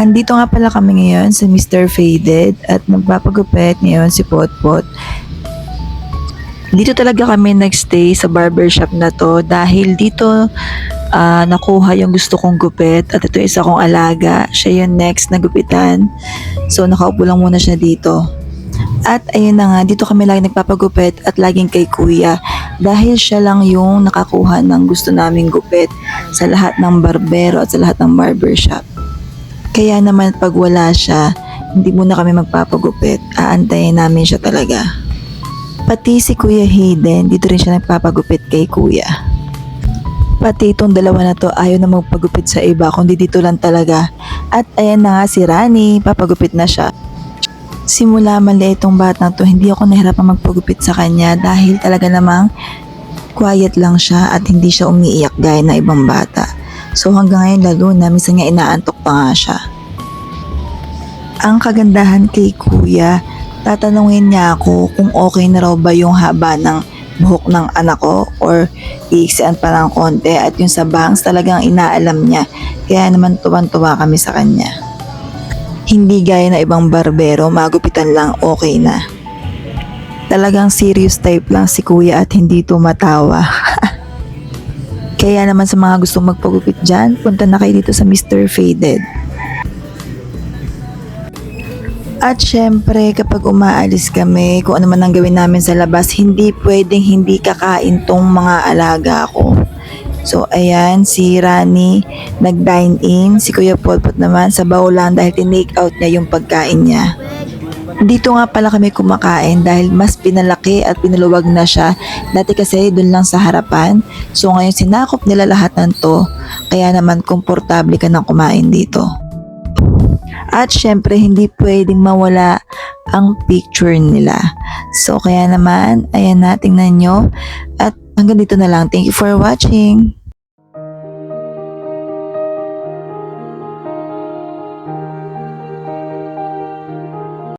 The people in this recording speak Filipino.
Andito nga pala kami ngayon sa Mr. Faded at nagpapagupit ngayon si Potpot. Dito talaga kami nagstay sa barbershop na to dahil dito nakuha yung gusto kong gupit at ito isa kong alaga. Siya yung next na gupitan. So nakaupo lang muna siya dito. At ayun na nga, dito kami lagi nagpapagupit at laging kay kuya dahil siya lang yung nakakuha ng gusto naming gupit sa lahat ng barbero at sa lahat ng barbershop. Kaya naman pag wala siya, hindi muna kami magpapagupit, aantayin namin siya talaga. Pati si Kuya Hayden, dito rin siya nagpapagupit kay kuya. Pati itong dalawa na to ayaw na magpagupit sa iba kundi dito lang talaga. At ayan na nga si Rani, papagupit na siya. Simula mali itong batang to, hindi ako nahirapan magpagupit sa kanya dahil talaga namang quiet lang siya at hindi siya umiiyak gaya na ibang bata. So hanggang ngayon lalo na, minsan nga inaantok pa nga siya. Ang kagandahan kay kuya, tatanungin niya ako kung okay na raw ba yung haba ng buhok ng anak ko or iiksian pa ng konti, at yung sa bangs talagang inaalam niya. Kaya naman tuwan-tuwa kami sa kanya. Hindi gaya na ibang barbero, magupitan lang okay na. Talagang serious type lang si kuya at hindi tumatawa. Kaya naman sa mga gustong magpagupit dyan, punta na kayo dito sa Mr. Faded. At syempre kapag umaalis kami, kung ano man ang gawin namin sa labas, hindi pwedeng hindi kakain tong mga alaga ko. So ayan, si Rani nag-dine in, si Kuya Potpot naman sa bawlan dahil tinake out niya yung pagkain niya. Dito nga pala kami kumakain dahil mas pinalaki at pinaluwag na siya. Dati kasi dun lang sa harapan, so ngayon sinakop nila lahat ng to, kaya naman komportable ka nang kumain dito. At syempre hindi pwedeng mawala ang picture nila. So kaya naman, ayan na, tingnan nyo. At hanggang dito na lang. Thank you for watching.